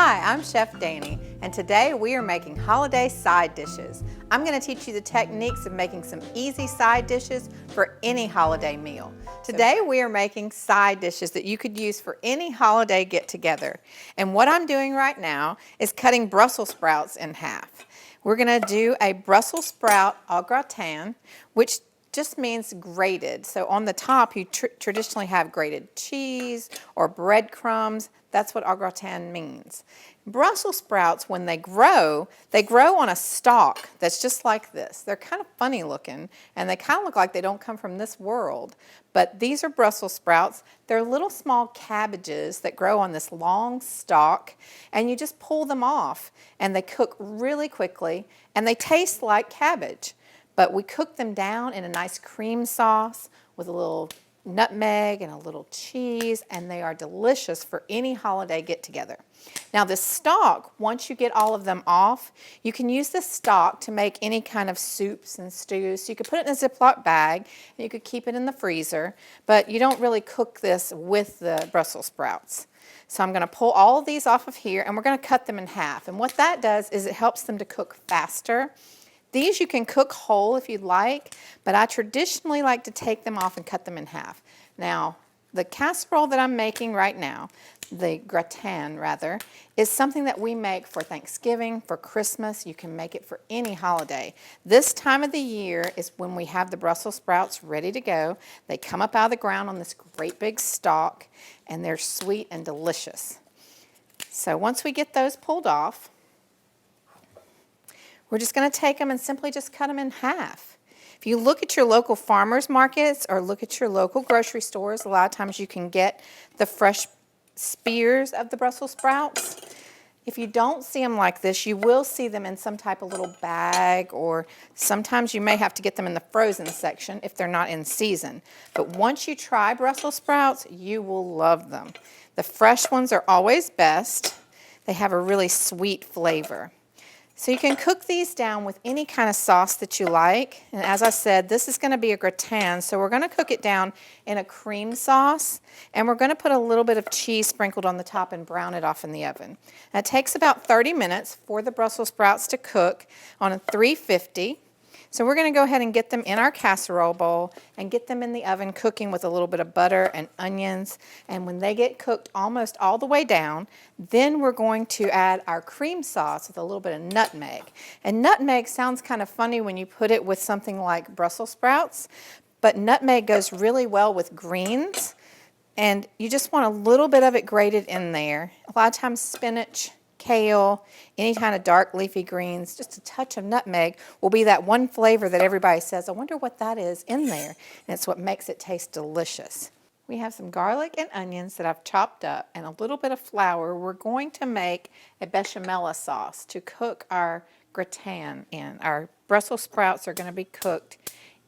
Hi, I'm Chef Danny, and today we are making holiday side dishes. I'm going to teach you the techniques of making some easy side dishes for any holiday meal. Today we are making side dishes that you could use for any holiday get-together. And what I'm doing right now is cutting Brussels sprouts in half. We're going to do a Brussels sprout au gratin, which just means grated. So on the top you traditionally have grated cheese or breadcrumbs. That's what au gratin means. Brussels sprouts, when they grow on a stalk that's just like this. They're kind of funny looking, and they kind of look like they don't come from this world. But these are Brussels sprouts. They're little small cabbages that grow on this long stalk, and you just pull them off, and they cook really quickly, and they taste like cabbage. But we cook them down in a nice cream sauce with a little nutmeg and a little cheese, and they are delicious for any holiday get-together. Now this stalk, once you get all of them off, you can use the stalk to make any kind of soups and stews. So you could put it in a Ziploc bag, and you could keep it in the freezer, but you don't really cook this with the Brussels sprouts. So I'm going to pull all of these off of here, and we're going to cut them in half. And what that does is it helps them to cook faster. These you can cook whole if you'd like, but I traditionally like to take them off and cut them in half. Now, the casserole that I'm making right now, the gratin rather, is something that we make for Thanksgiving, for Christmas. You can make it for any holiday. This time of the year is when we have the Brussels sprouts ready to go. They come up out of the ground on this great big stalk, and they're sweet and delicious. So once we get those pulled off, we're just going to take them and simply just cut them in half. If you look at your local farmers markets or look at your local grocery stores, a lot of times you can get the fresh spears of the Brussels sprouts. If you don't see them like this, you will see them in some type of little bag, or sometimes you may have to get them in the frozen section if they're not in season. But once you try Brussels sprouts, you will love them. The fresh ones are always best. They have a really sweet flavor. So you can cook these down with any kind of sauce that you like. And as I said, this is going to be a gratin, so we're going to cook it down in a cream sauce. And we're going to put a little bit of cheese sprinkled on the top and brown it off in the oven. Now, it takes about 30 minutes for the Brussels sprouts to cook on a 350. So we're going to go ahead and get them in our casserole bowl and get them in the oven cooking with a little bit of butter and onions. And when they get cooked almost all the way down, then we're going to add our cream sauce with a little bit of nutmeg. And nutmeg sounds kind of funny when you put it with something like Brussels sprouts, but nutmeg goes really well with greens. And you just want a little bit of it grated in there. A lot of times spinach, kale, any kind of dark leafy greens, just a touch of nutmeg will be that one flavor that everybody says, I wonder what that is in there. And it's what makes it taste delicious. We have some garlic and onions that I've chopped up and a little bit of flour. We're going to make a bechamel sauce to cook our gratin in. Our Brussels sprouts are going to be cooked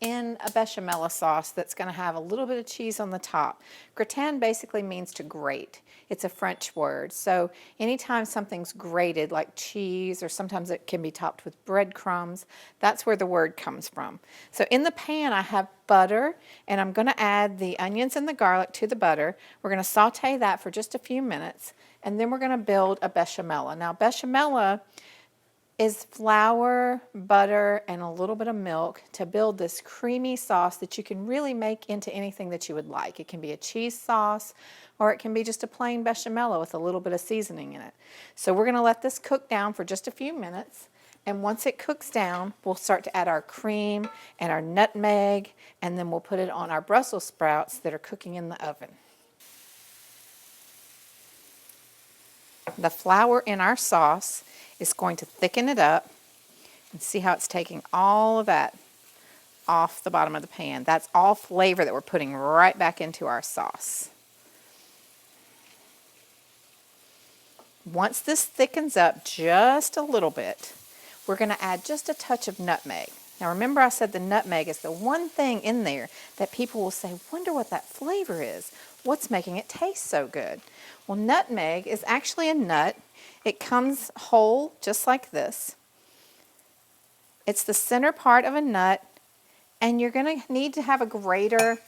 in a bechamel sauce that's going to have a little bit of cheese on the top. Gratin basically means to grate. It's a French word. So anytime something's grated like cheese, or sometimes it can be topped with breadcrumbs, that's where the word comes from. So in the pan I have butter, and I'm going to add the onions and the garlic to the butter. We're going to saute that for just a few minutes, and then we're going to build a bechamel. Now bechamel is flour, butter, and a little bit of milk to build this creamy sauce that you can really make into anything that you would like. It can be a cheese sauce, or it can be just a plain bechamel with a little bit of seasoning in it. So we're going to let this cook down for just a few minutes, and once it cooks down, we'll start to add our cream and our nutmeg, and then we'll put it on our Brussels sprouts that are cooking in the oven. The flour in our sauce is going to thicken it up, and see how it's taking all of that off the bottom of the pan. That's all flavor that we're putting right back into our sauce. Once this thickens up just a little bit, we're going to add just a touch of nutmeg. Now remember, I said the nutmeg is the one thing in there that people will say, wonder what that flavor is. What's making it taste so good? Well, nutmeg is actually a nut. It comes whole, just like this. It's the center part of a nut, And you're going to need to have a grater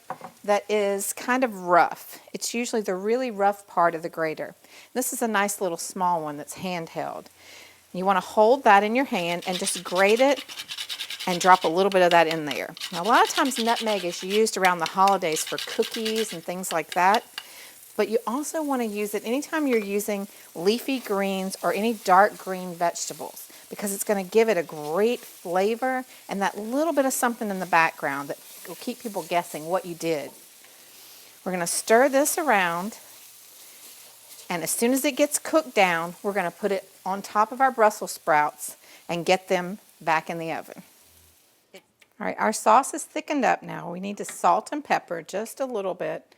that is kind of rough. It's usually the really rough part of the grater. This is a nice little small one that's handheld. You want to hold that in your hand and just grate it and drop a little bit of that in there. Now, a lot of times nutmeg is used around the holidays for cookies and things like that, but you also want to use it anytime you're using leafy greens or any dark green vegetables, because it's going to give it a great flavor and that little bit of something in the background that will keep people guessing what you did. We're going to stir this around, and as soon as it gets cooked down, we're going to put it on top of our Brussels sprouts and get them back in the oven. All right, our sauce is thickened up now. We need to salt and pepper just a little bit,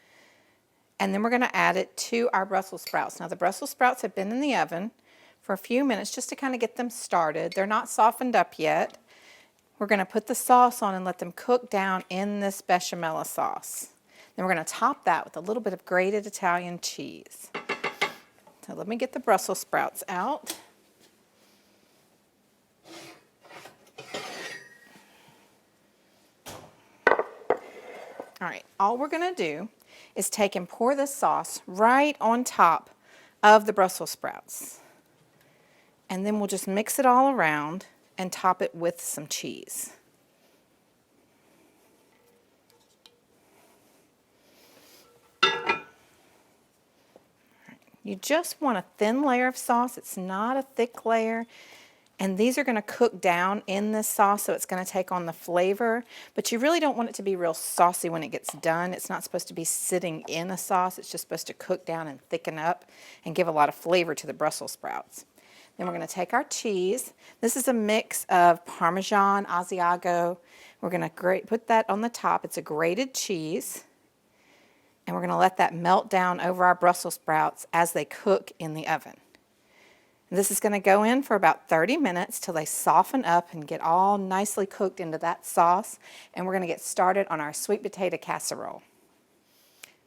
and then we're going to add it to our Brussels sprouts. Now, the Brussels sprouts have been in the oven for a few minutes just to kind of get them started. They're not softened up yet. We're going to put the sauce on and let them cook down in this bechamel sauce. Then we're going to top that with a little bit of grated Italian cheese. So let me get the Brussels sprouts out. All right, all we're going to do is take and pour this sauce right on top of the Brussels sprouts. And then we'll just mix it all around and top it with some cheese. You just want a thin layer of sauce. It's not a thick layer. And these are going to cook down in this sauce, so it's going to take on the flavor. But you really don't want it to be real saucy when it gets done. It's not supposed to be sitting in a sauce. It's just supposed to cook down and thicken up and give a lot of flavor to the Brussels sprouts. Then we're going to take our cheese. This is a mix of Parmesan, Asiago. We're going to put that on the top. It's a grated cheese. And we're going to let that melt down over our Brussels sprouts as they cook in the oven. And this is going to go in for about 30 minutes till they soften up and get all nicely cooked into that sauce. And we're going to get started on our sweet potato casserole.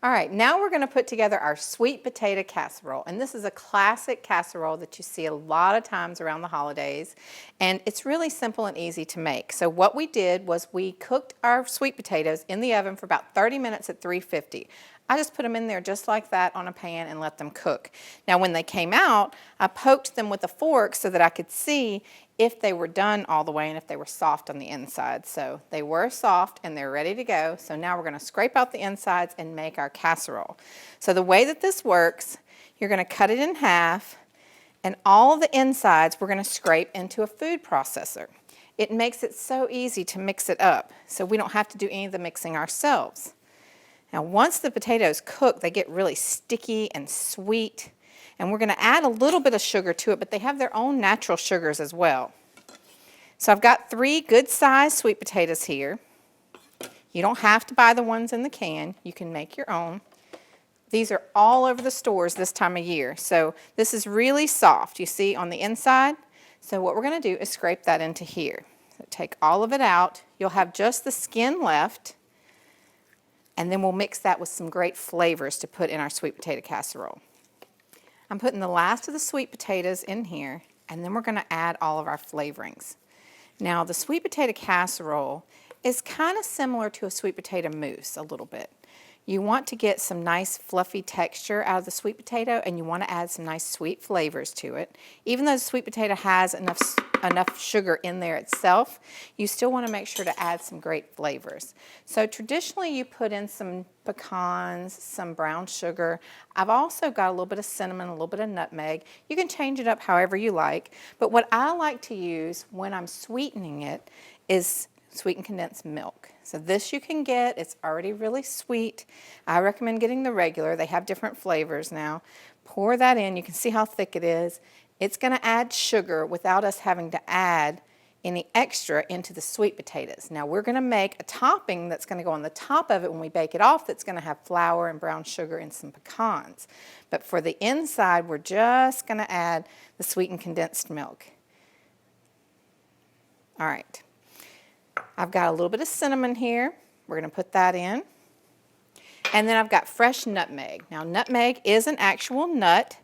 All right, now we're going to put together our sweet potato casserole. And this is a classic casserole that you see a lot of times around the holidays. And it's really simple and easy to make. So what we did was we cooked our sweet potatoes in the oven for about 30 minutes at 350. I just put them in there just like that on a pan and let them cook. Now when they came out, I poked them with a fork so that I could see if they were done all the way and if they were soft on the inside. So they were soft and they're ready to go. So now we're going to scrape out the insides and make our casserole. So the way that this works, you're going to cut it in half, and all of the insides we're going to scrape into a food processor. It makes it so easy to mix it up, so we don't have to do any of the mixing ourselves. Now once the potatoes cook, they get really sticky and sweet, and we're going to add a little bit of sugar to it, but they have their own natural sugars as well. So I've got 3 good-sized sweet potatoes here. You don't have to buy the ones in the can. You can make your own. These are all over the stores this time of year. So this is really soft, you see, on the inside. So what we're going to do is scrape that into here. So take all of it out. You'll have just the skin left. And then we'll mix that with some great flavors to put in our sweet potato casserole. I'm putting the last of the sweet potatoes in here, and then we're going to add all of our flavorings. Now, the sweet potato casserole is kind of similar to a sweet potato mousse a little bit. You want to get some nice fluffy texture out of the sweet potato, and you want to add some nice sweet flavors to it. Even though the sweet potato has enough sugar in there itself, you still want to make sure to add some great flavors. So traditionally you put in some pecans, some brown sugar. I've also got a little bit of cinnamon, a little bit of nutmeg. You can change it up however you like, but what I like to use when I'm sweetening it is sweetened condensed milk. So this you can get, it's already really sweet. I recommend getting the regular. They have different flavors now. Pour that in, you can see how thick it is. It's going to add sugar without us having to add any extra into the sweet potatoes. Now we're going to make a topping that's going to go on the top of it when we bake it off that's going to have flour and brown sugar and some pecans. But for the inside, we're just going to add the sweetened condensed milk. All right. I've got a little bit of cinnamon here. We're going to put that in. And then I've got fresh nutmeg. Now nutmeg is an actual nut.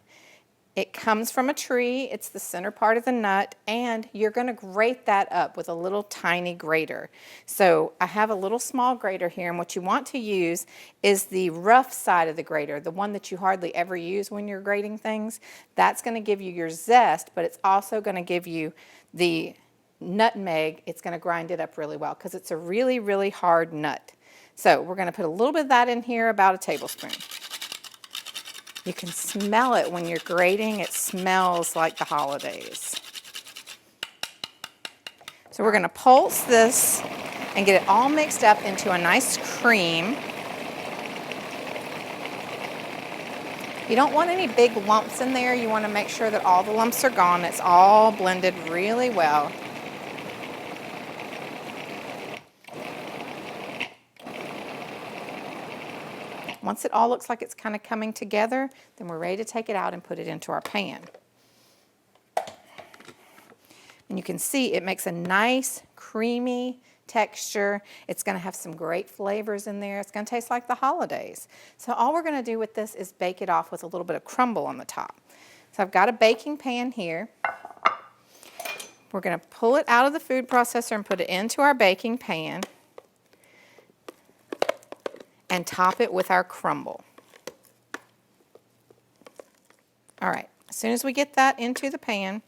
It comes from a tree, it's the center part of the nut, and you're going to grate that up with a little tiny grater. So I have a little small grater here, and what you want to use is the rough side of the grater, the one that you hardly ever use when you're grating things. That's going to give you your zest, but it's also going to give you the nutmeg. It's going to grind it up really well because it's a really, really hard nut. So we're going to put a little bit of that in here, about a tablespoon. You can smell it when you're grating. It smells like the holidays. So we're going to pulse this and get it all mixed up into a nice cream. You don't want any big lumps in there. You want to make sure that all the lumps are gone. It's all blended really well. Once it all looks like it's kind of coming together, then we're ready to take it out and put it into our pan. And you can see it makes a nice creamy texture. It's going to have some great flavors in there. It's going to taste like the holidays. So all we're going to do with this is bake it off with a little bit of crumble on the top. So I've got a baking pan here. We're going to pull it out of the food processor and put it into our baking pan and top it with our crumble. All right, as soon as we get that into the pan,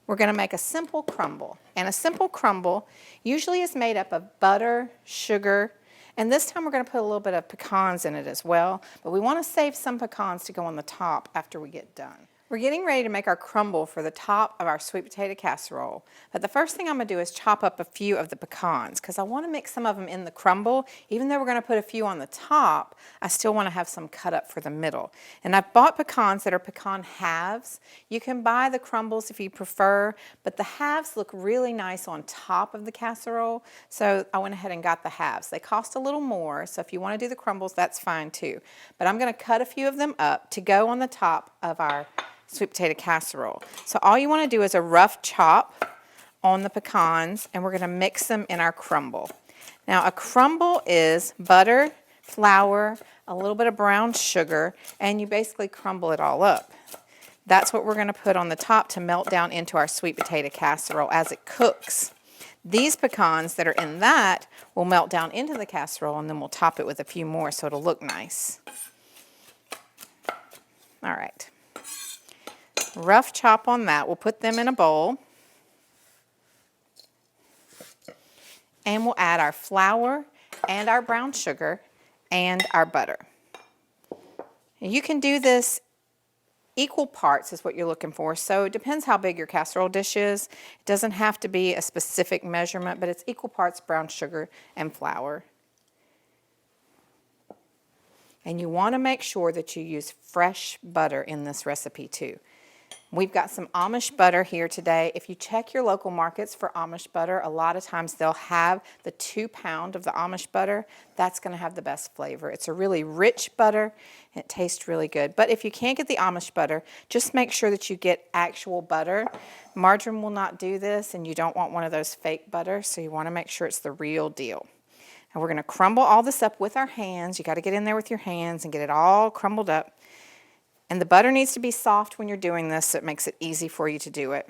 we're going to make a simple crumble. And a simple crumble usually is made up of butter, sugar, and this time we're going to put a little bit of pecans in it as well, but we want to save some pecans to go on the top after we get done. We're getting ready to make our crumble for the top of our sweet potato casserole. But the first thing I'm going to do is chop up a few of the pecans because I want to mix some of them in the crumble. Even though we're going to put a few on the top, I still want to have some cut up for the middle. And I've bought pecans that are pecan halves. You can buy the crumbles if you prefer, but the halves look really nice on top of the casserole. So I went ahead and got the halves. They cost a little more, so if you want to do the crumbles, that's fine too. But I'm going to cut a few of them up to go on the top of our sweet potato casserole. So all you want to do is a rough chop on the pecans, and we're going to mix them in our crumble. Now a crumble is butter, flour, a little bit of brown sugar, and you basically crumble it all up. That's what we're going to put on the top to melt down into our sweet potato casserole as it cooks. These pecans that are in that will melt down into the casserole, and then we'll top it with a few more so it'll look nice. All right. Rough chop on that. We'll put them in a bowl. And we'll add our flour and our brown sugar and our butter. You can do this equal parts is what you're looking for. So it depends how big your casserole dish is. It doesn't have to be a specific measurement, but it's equal parts brown sugar and flour. And you want to make sure that you use fresh butter in this recipe too. We've got some Amish butter here today. If you check your local markets for Amish butter, a lot of times they'll have the 2 pound of the Amish butter. That's going to have the best flavor. It's a really rich butter. And it tastes really good. But if you can't get the Amish butter, just make sure that you get actual butter. Margarine will not do this, and you don't want one of those fake butters, so you want to make sure it's the real deal. And we're going to crumble all this up with our hands. You got to get in there with your hands and get it all crumbled up. And the butter needs to be soft when you're doing this, so it makes it easy for you to do it.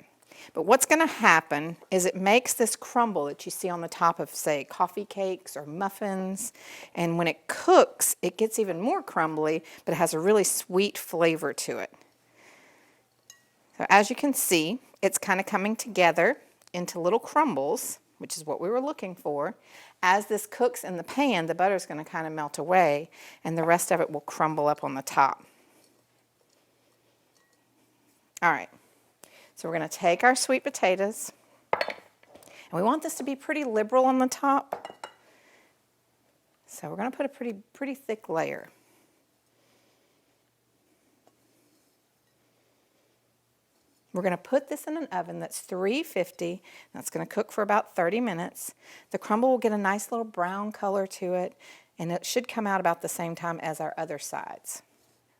But what's going to happen is it makes this crumble that you see on the top of, say, coffee cakes or muffins. And when it cooks, it gets even more crumbly, but it has a really sweet flavor to it. So as you can see, it's kind of coming together into little crumbles, which is what we were looking for. As this cooks in the pan, the butter is going to kind of melt away, and the rest of it will crumble up on the top. All right, so we're going to take our sweet potatoes, and we want this to be pretty liberal on the top. So we're going to put a pretty thick layer. We're going to put this in an oven that's 350. That's going to cook for about 30 minutes. The crumble will get a nice little brown color to it, and it should come out about the same time as our other sides.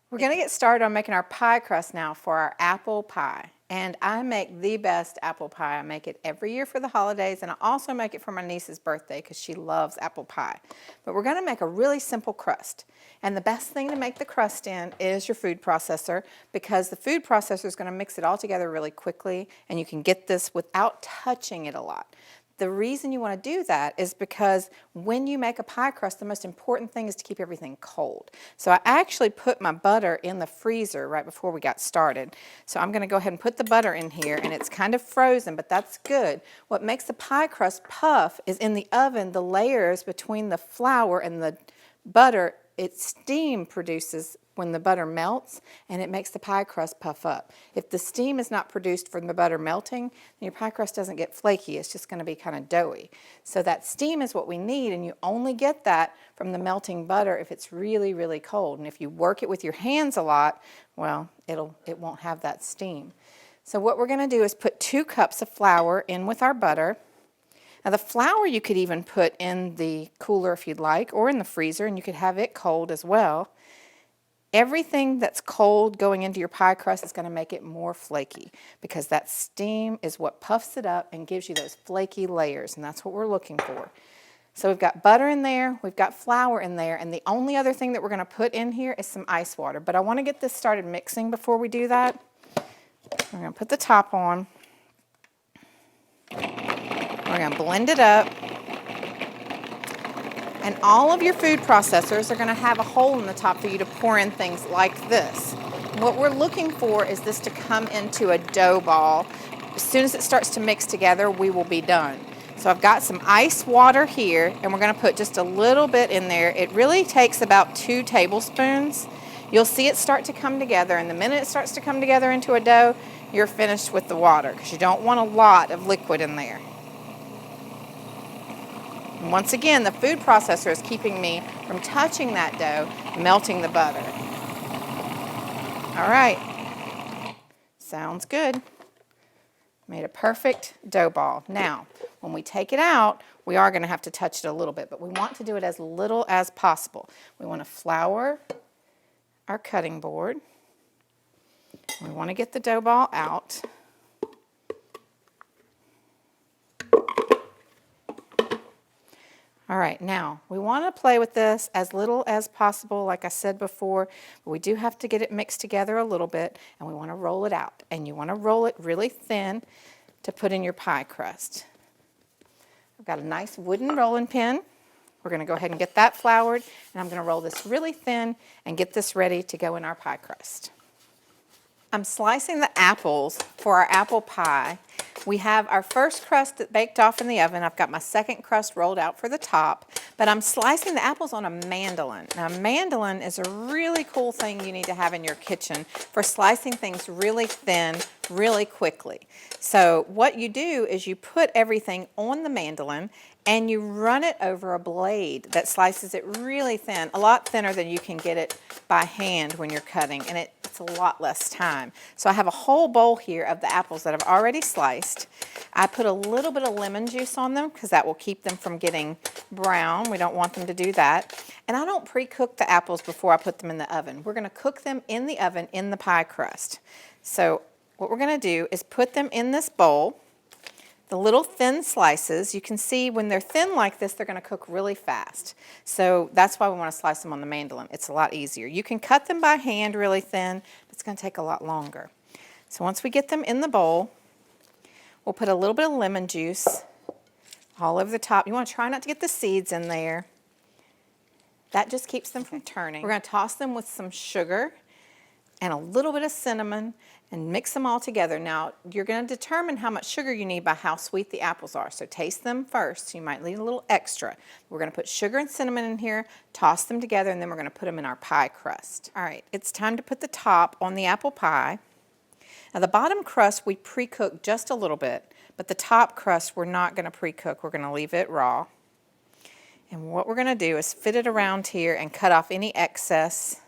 We're going to get started on making our pie crust now for our apple pie. And I make the best apple pie. I make it every year for the holidays, and I also make it for my niece's birthday because she loves apple pie. But we're going to make a really simple crust. And the best thing to make the crust in is your food processor, because the food processor is going to mix it all together really quickly, and you can get this without touching it a lot. The reason you want to do that is because when you make a pie crust, the most important thing is to keep everything cold. So I actually put my butter in the freezer right before we got started. So I'm going to go ahead and put the butter in here, and it's kind of frozen, but that's good. What makes the pie crust puff is in the oven, the layers between the flour and the butter, steam produces when the butter melts, and it makes the pie crust puff up. If the steam is not produced from the butter melting, then your pie crust doesn't get flaky. It's just going to be kind of doughy. So that steam is what we need, and you only get that from the melting butter if it's really, really cold. And if you work it with your hands a lot, well, it won't have that steam. So what we're going to do is put 2 cups of flour in with our butter. Now the flour you could even put in the cooler if you'd like, or in the freezer, and you could have it cold as well. Everything that's cold going into your pie crust is going to make it more flaky, because that steam is what puffs it up and gives you those flaky layers, and that's what we're looking for. So we've got butter in there, we've got flour in there, and the only other thing that we're going to put in here is some ice water. But I want to get this started mixing before we do that. We're going to put the top on. We're going to blend it up. And all of your food processors are going to have a hole in the top for you to pour in things like this. What we're looking for is this to come into a dough ball. As soon as it starts to mix together, we will be done. So I've got some ice water here, and we're going to put just a little bit in there. It really takes about 2 tablespoons. You'll see it start to come together, and the minute it starts to come together into a dough, you're finished with the water, because you don't want a lot of liquid in there. Once again, the food processor is keeping me from touching that dough, melting the butter. All right, sounds good. Made a perfect dough ball. Now, when we take it out, we are going to have to touch it a little bit, but we want to do it as little as possible. We want to flour our cutting board. We want to get the dough ball out. All right, now we want to play with this as little as possible, like I said before, but we do have to get it mixed together a little bit, and we want to roll it out. And you want to roll it really thin to put in your pie crust. I've got a nice wooden rolling pin. We're going to go ahead and get that floured, and I'm going to roll this really thin and get this ready to go in our pie crust. I'm slicing the apples for our apple pie. We have our first crust that baked off in the oven. I've got my second crust rolled out for the top, but I'm slicing the apples on a mandolin. Now, a mandolin is a really cool thing you need to have in your kitchen for slicing things really thin, really quickly. So what you do is you put everything on the mandolin and you run it over a blade that slices it really thin, a lot thinner than you can get it by hand when you're cutting, and it's a lot less time. So I have a whole bowl here of the apples that I've already sliced. I put a little bit of lemon juice on them because that will keep them from getting brown. We don't want them to do that. And I don't pre-cook the apples before I put them in the oven. We're going to cook them in the oven in the pie crust. So what we're going to do is put them in this bowl. The little thin slices, you can see when they're thin like this, they're going to cook really fast. So that's why we want to slice them on the mandolin. It's a lot easier. You can cut them by hand really thin, but it's going to take a lot longer. So once we get them in the bowl, we'll put a little bit of lemon juice all over the top. You want to try not to get the seeds in there. That just keeps them from turning. We're going to toss them with some sugar and a little bit of cinnamon and mix them all together. Now, you're going to determine how much sugar you need by how sweet the apples are. So taste them first. You might need a little extra. We're going to put sugar and cinnamon in here, toss them together, and then we're going to put them in our pie crust. All right, it's time to put the top on the apple pie. Now, the bottom crust we pre-cooked just a little bit, but the top crust we're not going to pre-cook. We're going to leave it raw. And what we're going to do is fit it around here and cut off any excess.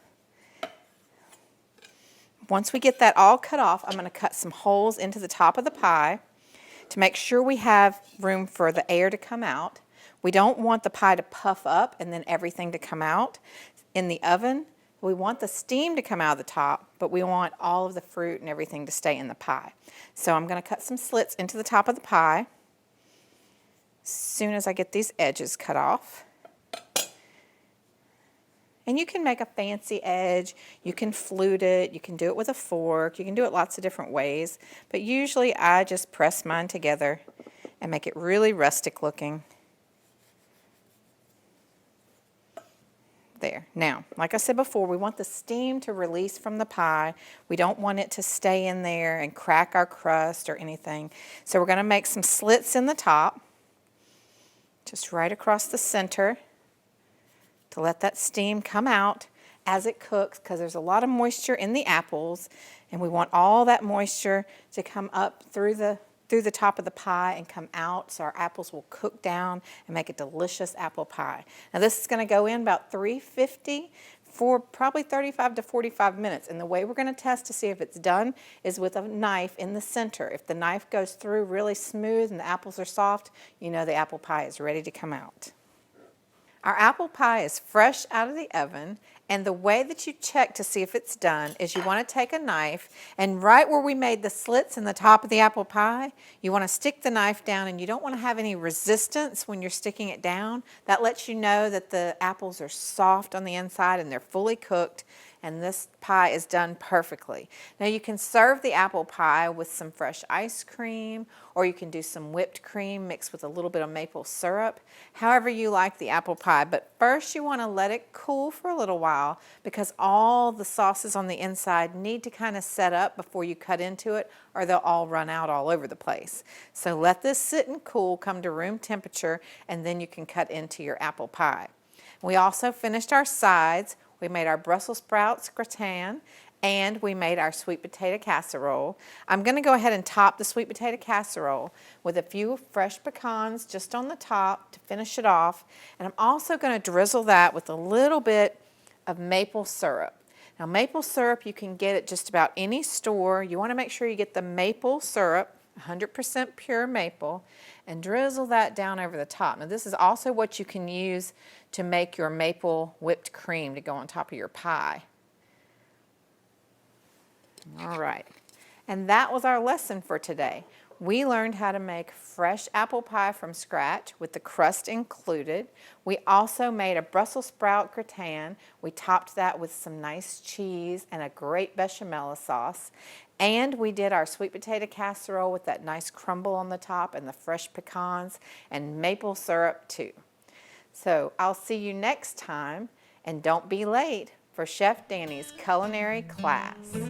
Once we get that all cut off, I'm going to cut some holes into the top of the pie to make sure we have room for the air to come out. We don't want the pie to puff up and then everything to come out. In the oven, We want the steam to come out of the top, but we want all of the fruit and everything to stay in the pie. So I'm going to cut some slits into the top of the pie as soon as I get these edges cut off. And you can make a fancy edge, you can flute it, you can do it with a fork, you can do it lots of different ways, but usually I just press mine together and make it really rustic looking. There. Now, like I said before, we want the steam to release from the pie. We don't want it to stay in there and crack our crust or anything. So we're going to make some slits in the top, just right across the center, to let that steam come out as it cooks, because there's a lot of moisture in the apples, and we want all that moisture to come up through the top of the pie and come out so our apples will cook down and make a delicious apple pie. Now this is going to go in about 350 for probably 35 to 45 minutes. And the way we're going to test to see if it's done is with a knife in the center. If the knife goes through really smooth and the apples are soft, you know the apple pie is ready to come out. Our apple pie is fresh out of the oven, and the way that you check to see if it's done is you want to take a knife, and right where we made the slits in the top of the apple pie, you want to stick the knife down, and you don't want to have any resistance when you're sticking it down. That lets you know that the apples are soft on the inside and they're fully cooked, and this pie is done perfectly. Now you can serve the apple pie with some fresh ice cream, or you can do some whipped cream mixed with a little bit of maple syrup, however you like the apple pie. But first you want to let it cool for a little while, because all the sauces on the inside need to kind of set up before you cut into it, or they'll all run out all over the place. So let this sit and cool, come to room temperature, and then you can cut into your apple pie. We also finished our sides. We made our Brussels sprouts gratin, and we made our sweet potato casserole. I'm going to go ahead and top the sweet potato casserole with a few fresh pecans just on the top to finish it off. And I'm also going to drizzle that with a little bit of maple syrup. Now maple syrup you can get at just about any store. You want to make sure you get the maple syrup, 100% pure maple, and drizzle that down over the top. Now this is also what you can use to make your maple whipped cream to go on top of your pie. All right, and that was our lesson for today. We learned how to make fresh apple pie from scratch with the crust included. We also made a Brussels sprout gratin. We topped that with some nice cheese and a great bechamel sauce. And we did our sweet potato casserole with that nice crumble on the top and the fresh pecans and maple syrup too. So I'll see you next time, and don't be late for Chef Danny's culinary class.